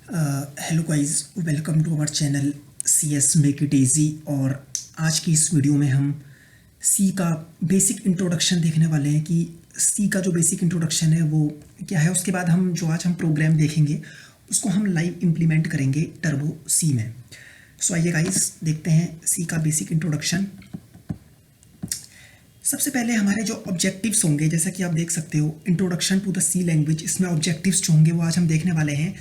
Hello guys, welcome to our channel C S make it easy. और आज की इस वीडियो में हम सी का बेसिक इंट्रोडक्शन देखने वाले हैं कि सी का जो बेसिक इंट्रोडक्शन है वो क्या है। उसके बाद हम प्रोग्राम देखेंगे उसको हम लाइव इम्प्लीमेंट करेंगे टर्बो सी में। सो आइए गाइस देखते हैं सी का बेसिक इंट्रोडक्शन। सबसे पहले हमारे जो ऑब्जेक्टिव्स होंगे, जैसा कि आप देख सकते हो introduction to the C language, इसमें ऑब्जेक्टिव्स जो होंगे वो आज हम देखने वाले हैं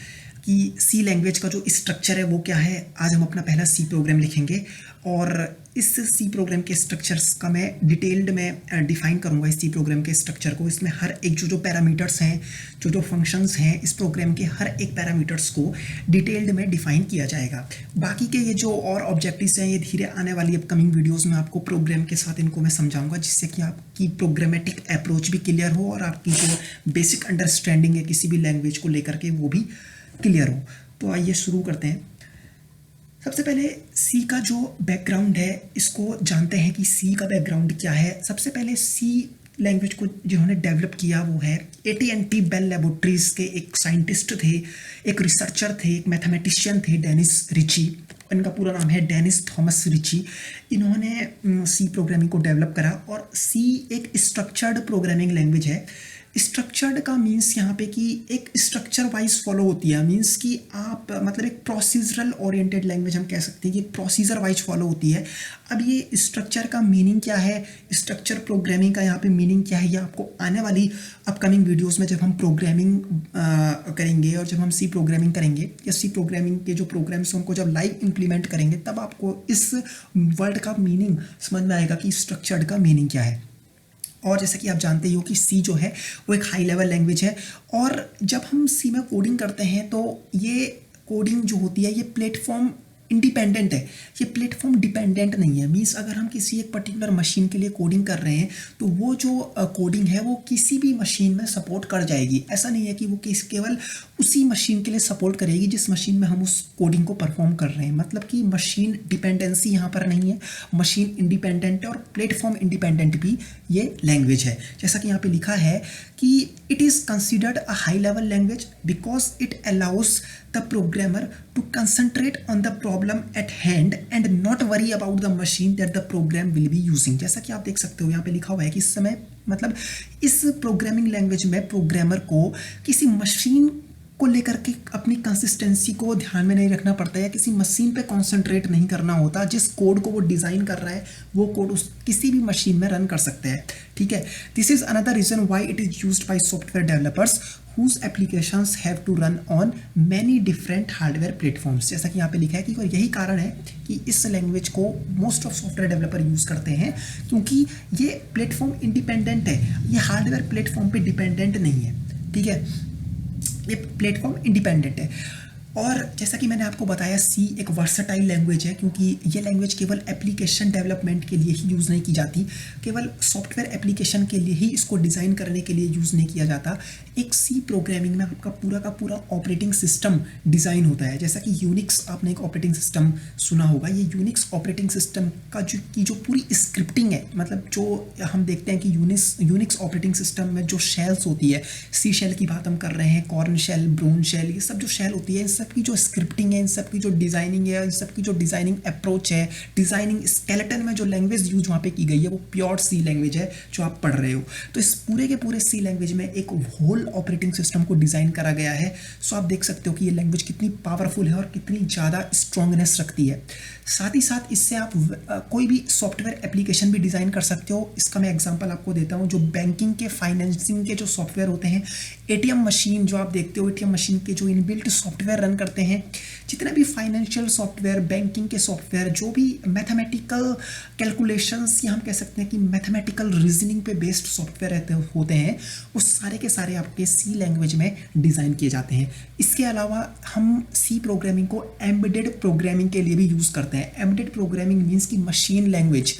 कि सी लैंग्वेज का जो स्ट्रक्चर है वो क्या है। आज हम अपना पहला सी प्रोग्राम लिखेंगे और इस सी प्रोग्राम के स्ट्रक्चर्स का मैं डिटेल्ड में डिफाइन करूंगा इस सी प्रोग्राम के स्ट्रक्चर को। इसमें हर एक जो पैरामीटर्स हैं, जो फंक्शंस हैं, इस प्रोग्राम के हर एक पैरामीटर्स को डिटेल्ड में डिफाइन किया जाएगा। बाकी के ये जो और ऑब्जेक्टिव्स हैं ये धीरे आने वाली अपकमिंग वीडियोस में आपको प्रोग्राम के साथ इनको मैं समझाऊंगा, जिससे कि आपकी प्रोग्रामेटिक अप्रोच भी क्लियर हो और आपकी जो बेसिक अंडरस्टैंडिंग है किसी भी लैंग्वेज को लेकर के वो भी क्लियर हो। तो आइए शुरू करते हैं। सबसे पहले सी का जो बैकग्राउंड है इसको जानते हैं कि सी का बैकग्राउंड क्या है। सबसे पहले सी लैंग्वेज को जिन्होंने डेवलप किया वो है AT&T बेल लेबोरेटरीज के एक साइंटिस्ट थे, एक रिसर्चर थे, एक मैथमेटिशियन थे, डेनिस रिची। इनका पूरा नाम है डेनिस थॉमस रिची। इन्होंने सी प्रोग्रामिंग को डेवलप करा और सी एक स्ट्रक्चर्ड प्रोग्रामिंग लैंग्वेज है। स्ट्रक्चर्ड का मीन्स यहाँ पे कि एक स्ट्रक्चर वाइज फॉलो होती है, मीन्स कि आप मतलब एक प्रोसीजरल ओरिएंटेड लैंग्वेज हम कह सकते हैं कि प्रोसीजर वाइज फॉलो होती है। अब ये स्ट्रक्चर का मीनिंग क्या है, स्ट्रक्चर प्रोग्रामिंग का यहाँ पे मीनिंग क्या है, ये आपको आने वाली अपकमिंग वीडियोस में जब हम प्रोग्रामिंग करेंगे और जब हम सी प्रोग्रामिंग करेंगे या सी प्रोग्रामिंग के जो प्रोग्राम्स उनको जब लाइव इम्प्लीमेंट करेंगे तब आपको इस वर्ड का मीनिंग समझ में आएगा कि स्ट्रक्चर्ड का मीनिंग क्या है। और जैसे कि आप जानते ही हो कि सी जो है वो एक हाई लेवल लैंग्वेज है और जब हम सी में कोडिंग करते हैं तो ये कोडिंग जो होती है ये प्लेटफॉर्म इंडिपेंडेंट है, ये प्लेटफॉर्म डिपेंडेंट नहीं है। मीन्स अगर हम किसी एक पर्टिकुलर मशीन के लिए कोडिंग कर रहे हैं तो वो जो कोडिंग है वो किसी भी मशीन में सपोर्ट कर जाएगी। ऐसा नहीं है कि वो केवल उसी मशीन के लिए सपोर्ट करेगी जिस मशीन में हम उस कोडिंग को परफॉर्म कर रहे हैं। मतलब कि मशीन डिपेंडेंसी यहाँ पर नहीं है, मशीन इंडिपेंडेंट है और प्लेटफॉर्म इंडिपेंडेंट भी ये लैंग्वेज है। जैसा कि यहाँ पे लिखा है कि it is considered a high level language because it allows the programmer to concentrate on the problem at hand and not worry about the machine that the program will be using. जैसा कि आप देख सकते हो यहाँ पे लिखा हुआ है कि इस समय मतलब इस प्रोग्रामिंग लैंग्वेज में प्रोग्रामर को किसी मशीन को लेकर के अपनी कंसिस्टेंसी को ध्यान में नहीं रखना पड़ता है या किसी मशीन पे कंसंट्रेट नहीं करना होता। जिस कोड को वो डिज़ाइन कर रहा है वो कोड उस किसी भी मशीन में रन कर सकते हैं। ठीक है, this is another reason why it is used by software developers whose applications have to run on many different hardware platforms। जैसा कि यहाँ पे लिखा है कि यही कारण है कि इस लैंग्वेज को most of software developer use करते हैं क्योंकि ये प्लेटफॉर्म इंडिपेंडेंट है, ये हार्डवेयर प्लेटफॉर्म पे डिपेंडेंट नहीं है। ठीक है, ये प्लेटफॉर्म इंडिपेंडेंट है। और जैसा कि मैंने आपको बताया सी एक वर्सटाइल लैंग्वेज है क्योंकि ये लैंग्वेज केवल एप्लीकेशन डेवलपमेंट के लिए ही यूज़ नहीं की जाती, केवल सॉफ्टवेयर एप्लीकेशन के लिए ही इसको डिज़ाइन करने के लिए यूज़ नहीं किया जाता। एक सी प्रोग्रामिंग में आपका पूरा का पूरा ऑपरेटिंग सिस्टम डिज़ाइन होता है। जैसा कि यूनिक्स, आपने एक ऑपरेटिंग सिस्टम सुना होगा, ये यूनिक्स ऑपरेटिंग सिस्टम का जो पूरी स्क्रिप्टिंग है, मतलब जो हम देखते हैं कि यूनिक्स ऑपरेटिंग सिस्टम में जो शेल्स होती है, सी शेल की बात हम कर रहे हैं, कॉर्न शेल, ब्रोन शेल, ये सब जो शेल होती है, की जो स्क्रिप्टिंग है, इन सब की जो डिज़ाइनिंग है, इन सब की जो डिज़ाइनिंग अप्रोच है, डिज़ाइनिंग स्केलेटन में जो लैंग्वेज यूज वहाँ पे की गई है वो प्योर सी लैंग्वेज है जो आप पढ़ रहे हो। तो इस पूरे के पूरे सी लैंग्वेज में एक होल ऑपरेटिंग सिस्टम को डिज़ाइन करा गया है। सो आप देख सकते हो कि ये लैंग्वेज कितनी पावरफुल है और कितनी ज़्यादा स्ट्रॉन्गनेस रखती है। साथ ही साथ इससे आप कोई भी सॉफ्टवेयर एप्लीकेशन भी डिज़ाइन कर सकते हो। इसका मैं एग्जांपल आपको देता हूँ। जो बैंकिंग के, फाइनेंसिंग के जो सॉफ्टवेयर होते हैं, ATM मशीन जो आप देखते हो, ATM मशीन के जो इनबिल्ट सॉफ्टवेयर रन करते हैं, जितने भी फाइनेंशियल सॉफ्टवेयर, बैंकिंग के सॉफ्टवेयर, जो भी मैथमेटिकल कैलकुलेशंस या हम कह सकते हैं कि मैथमेटिकल रीजनिंग पे बेस्ड सॉफ्टवेयर होते हैं, वो सारे के सारे आपके सी लैंग्वेज में डिज़ाइन किए जाते हैं। इसके अलावा हम सी प्रोग्रामिंग को एम्बेडेड प्रोग्रामिंग के लिए भी यूज़ करते हैं। एम्बेडेड प्रोग्रामिंग मीन्स की मशीन लैंग्वेज।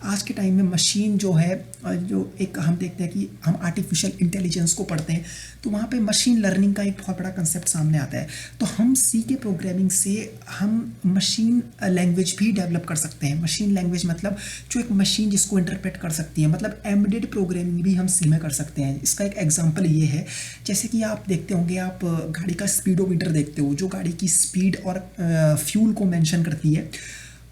आज के टाइम में मशीन जो है जो एक हम देखते हैं कि हम आर्टिफिशियल इंटेलिजेंस को पढ़ते हैं तो वहाँ पे मशीन लर्निंग का एक बहुत बड़ा कंसेप्ट सामने आता है। तो हम सी के प्रोग्रामिंग से हम मशीन लैंग्वेज भी डेवलप कर सकते हैं। मशीन लैंग्वेज मतलब जो एक मशीन जिसको इंटरप्रेट कर सकती है, मतलब एम्बेडेड प्रोग्रामिंग भी हम सी में कर सकते हैं। इसका एक एग्जांपल ये है, जैसे कि आप देखते होंगे, आप गाड़ी का स्पीडोमीटर देखते हो, जो गाड़ी की स्पीड और फ्यूल को मेंशन करती है,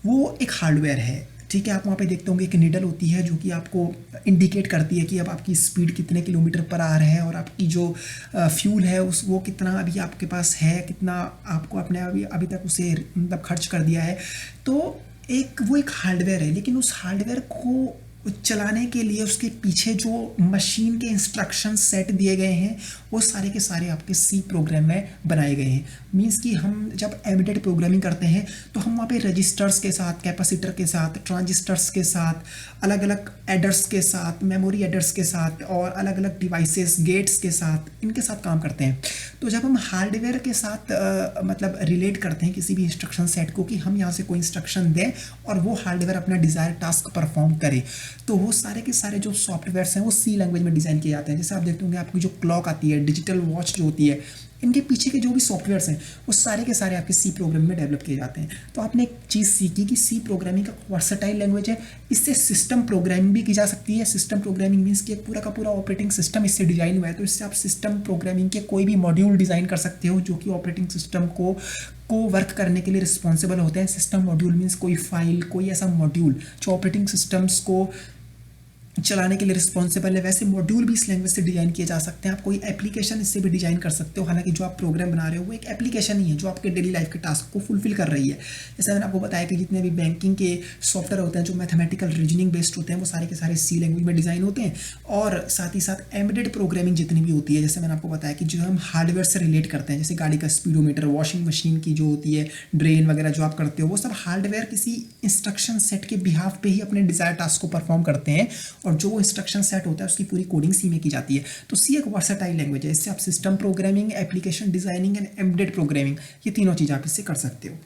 वो एक हार्डवेयर है। ठीक है, आप वहाँ पे देखते होंगे एक निडल होती है जो कि आपको इंडिकेट करती है कि अब आपकी स्पीड कितने किलोमीटर पर आवर है और आपकी जो फ्यूल है उस वो कितना अभी आपके पास है, कितना आपको अपने अभी तक उसे मतलब खर्च कर दिया है। तो वो एक हार्डवेयर है, लेकिन उस हार्डवेयर को चलाने के लिए उसके पीछे जो मशीन के इंस्ट्रक्शन सेट दिए गए हैं वो सारे के सारे आपके सी प्रोग्राम में बनाए गए हैं। मींस कि हम जब एम्बेडेड प्रोग्रामिंग करते हैं तो हम वहाँ पे रजिस्टर्स के साथ, कैपेसिटर के साथ, ट्रांजिस्टर्स के साथ, अलग अलग एडर्स के साथ, मेमोरी एडर्स के साथ और अलग अलग डिवाइसेस, गेट्स के साथ, इनके साथ काम करते हैं। तो जब हम हार्डवेयर के साथ मतलब रिलेट करते हैं किसी भी इंस्ट्रक्शन सेट को कि हम यहाँ से कोई इंस्ट्रक्शन दें और वो हार्डवेयर अपना डिज़ायर टास्क परफॉर्म करे, तो वो सारे के सारे जो सॉफ्टवेयर्स हैं वो सी लैंग्वेज में डिज़ाइन किए जाते हैं। जैसे आप देखते होंगे आपकी जो क्लॉक आती है, डिजिटल वॉच जो होती है, इनके पीछे के जो भी सॉफ्टवेयर्स हैं वो सारे के सारे आपके सी प्रोग्रामिंग में डेवलप किए जाते हैं। तो आपने एक चीज़ सीखी कि सी प्रोग्रामिंग का वर्सेटाइल लैंग्वेज है। इससे सिस्टम प्रोग्रामिंग भी की जा सकती है। सिस्टम प्रोग्रामिंग मीन्स कि एक पूरा का पूरा ऑपरेटिंग सिस्टम इससे डिजाइन हुआ है, तो इससे आप सिस्टम प्रोग्रामिंग के कोई भी मॉड्यूल डिज़ाइन कर सकते हो जो कि ऑपरेटिंग सिस्टम को वर्क करने के लिए रिस्पॉन्सिबल होते हैं। सिस्टम मॉड्यूल मीन्स कोई फाइल, कोई ऐसा मॉड्यूल जो ऑपरेटिंग सिस्टम्स को चलाने के लिए रिस्पॉन्सिबल है। वैसे मॉड्यूल भी इस लैंग्वेज से डिजाइन किए जा सकते हैं। आप कोई एप्लीकेशन इससे भी डिजाइन कर सकते हो। हालांकि जो आप प्रोग्राम बना रहे हो वो एक एप्लीकेशन ही है जो आपके डेली लाइफ के टास्क को फुलफिल कर रही है। जैसे मैंने आपको बताया कि जितने भी बैंकिंग के सॉफ्टवेयर होते हैं जो मैथमेटिकल रीजनिंग बेस्ड होते हैं वो सारे के सारे सी लैंग्वेज में डिजाइन होते हैं। और साथ ही साथ एम्बेडेड प्रोग्रामिंग जितनी भी होती है, जैसे मैंने आपको बताया कि जो हम हार्डवेयर से रिलेट करते हैं, जैसे गाड़ी का स्पीडोमीटर, वॉशिंग मशीन की जो होती है ड्रेन वगैरह जो आप करते हो, वो सब हार्डवेयर किसी इंस्ट्रक्शन सेट के बिहाफ पे ही अपने डिजायर टास्क को परफॉर्म करते हैं और जो इंस्ट्रक्शन सेट होता है उसकी पूरी कोडिंग सी में की जाती है। तो सी एक वर्सेटाइल लैंग्वेज है। इससे आप system programming, application designing and embedded programming, ये तीनों चीज़ आप इससे कर सकते हो।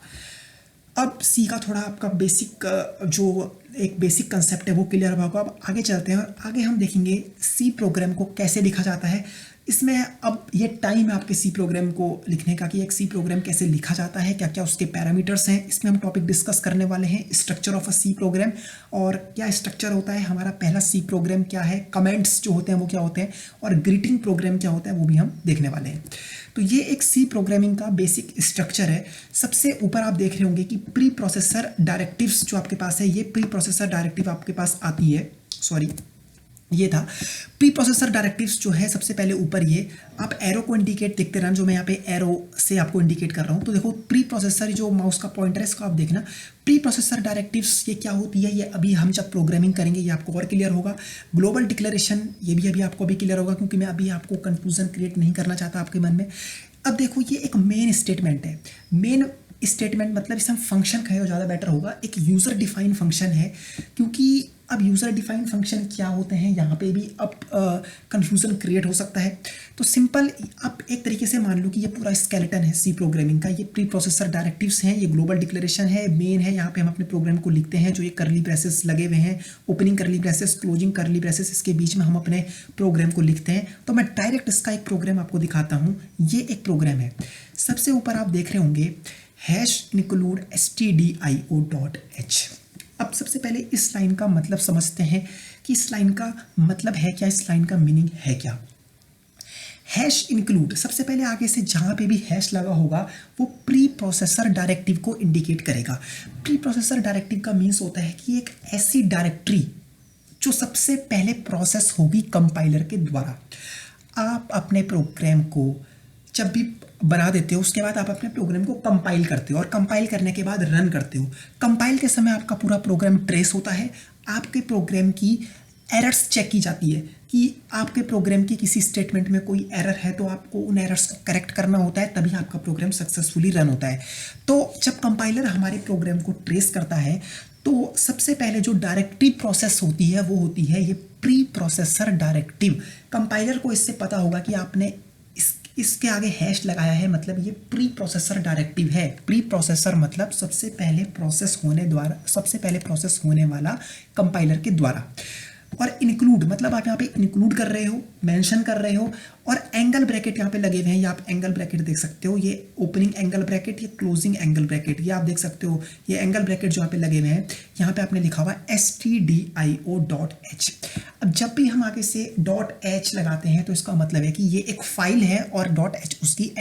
अब सी का थोड़ा आपका बेसिक जो एक बेसिक कंसेप्ट है वो क्लियर होगा। अब आगे चलते हैं और आगे हम देखेंगे सी प्रोग्राम को कैसे लिखा जाता है। इसमें अब ये टाइम है आपके सी प्रोग्राम को लिखने का कि एक सी प्रोग्राम कैसे लिखा जाता है, क्या क्या उसके पैरामीटर्स हैं। इसमें हम टॉपिक डिस्कस करने वाले हैं structure of a C program, और क्या स्ट्रक्चर होता है, हमारा पहला सी प्रोग्राम क्या है, कमेंट्स जो होते हैं वो क्या होते हैं, और ग्रीटिंग प्रोग्राम क्या होता है वो भी हम देखने वाले हैं। तो ये एक सी प्रोग्रामिंग का बेसिक स्ट्रक्चर है। सबसे ऊपर आप देख रहे होंगे कि प्री प्रोसेसर डायरेक्टिव्स जो आपके पास है, ये प्री प्रोसेसर डायरेक्टिव आपके पास आती है। सॉरी, ये था प्री प्रोसेसर डायरेक्टिव्स जो है सबसे पहले ऊपर। ये आप एरो को इंडिकेट देखते रहना, जो मैं यहाँ पे एरो से आपको इंडिकेट कर रहा हूँ। तो देखो प्री प्रोसेसर जो माउस का पॉइंटर है इसको आप देखना। प्री प्रोसेसर डायरेक्टिव्स ये क्या होती है, ये अभी हम जब प्रोग्रामिंग करेंगे ये आपको और क्लियर होगा। ग्लोबल डिक्लेरेशन ये भी अभी आपको अभी क्लियर होगा, क्योंकि मैं अभी आपको कंफ्यूजन क्रिएट नहीं करना चाहता आपके मन में। अब देखो ये एक मेन स्टेटमेंट है। मेन स्टेटमेंट मतलब इसे हम फंक्शन कहे तो ज़्यादा बेटर होगा। एक यूज़र डिफाइन फंक्शन है, क्योंकि अब यूज़र डिफाइन फंक्शन क्या होते हैं यहाँ पे भी अब कंफ्यूजन क्रिएट हो सकता है। तो सिंपल आप एक तरीके से मान लो कि ये पूरा स्केलेटन है सी प्रोग्रामिंग का। ये प्री प्रोसेसर डायरेक्टिव्स हैं, ये ग्लोबल डिक्लेरेशन है, मेन है। यहाँ पे हम अपने प्रोग्राम को लिखते हैं, जो ये करली ब्रेसेस लगे हुए हैं, ओपनिंग करली ब्रेसेस, क्लोजिंग करली ब्रेसेस, इसके बीच में हम अपने प्रोग्राम को लिखते हैं। तो मैं डायरेक्ट इसका एक प्रोग्राम आपको दिखाता हूँ। ये एक प्रोग्राम है। सबसे ऊपर आप देख रहे होंगे #include stdio.h। अब सबसे पहले इस लाइन का मतलब समझते हैं कि इस लाइन का मतलब है क्या, इस लाइन का मीनिंग है क्या। #include सबसे पहले आगे से जहाँ पे भी हैश लगा होगा वो प्री प्रोसेसर डायरेक्टिव को इंडिकेट करेगा। प्री प्रोसेसर डायरेक्टिव का मीन्स होता है कि एक ऐसी डायरेक्टरी जो सबसे पहले प्रोसेस होगी कंपाइलर के द्वारा। आप अपने प्रोग्राम को जब भी बना देते हो उसके बाद आप अपने प्रोग्राम को कंपाइल करते हो, और कंपाइल करने के बाद रन करते हो। कंपाइल के समय आपका पूरा प्रोग्राम ट्रेस होता है। आपके प्रोग्राम की एरर्स चेक की जाती है कि आपके प्रोग्राम की किसी स्टेटमेंट में कोई एरर है तो आपको उन एरर्स को करेक्ट करना होता है, तभी आपका प्रोग्राम सक्सेसफुली रन होता है। तो जब कंपाइलर हमारे प्रोग्राम को ट्रेस करता है तो सबसे पहले जो डायरेक्टिव प्रोसेस होती है वो होती है ये प्री प्रोसेसर डायरेक्टिव। कंपाइलर को इससे पता होगा कि आपने इसके आगे हैश लगाया है, मतलब ये प्री प्रोसेसर डायरेक्टिव है। प्री प्रोसेसर मतलब सबसे पहले प्रोसेस होने वाला कंपाइलर के द्वारा। और इंक्लूड मतलब आप यहाँ पे इंक्लूड कर रहे हो, मेंशन कर रहे हो। और एंगल ब्रैकेट यहाँ पे लगे हुए हैं, ये आप एंगल ब्रैकेट देख सकते हो, ये ओपनिंग एंगल ब्रैकेट, ये क्लोजिंग एंगल ब्रैकेट, ये आप देख सकते हो। ये एंगल ब्रैकेट जो यहाँ पे लगे हुए हैं, यहाँ पे आपने लिखा हुआ stdio.h। अब जब भी हम आगे से .h लगाते हैं तो इसका मतलब है कि ये एक फाइल है और .h उसकी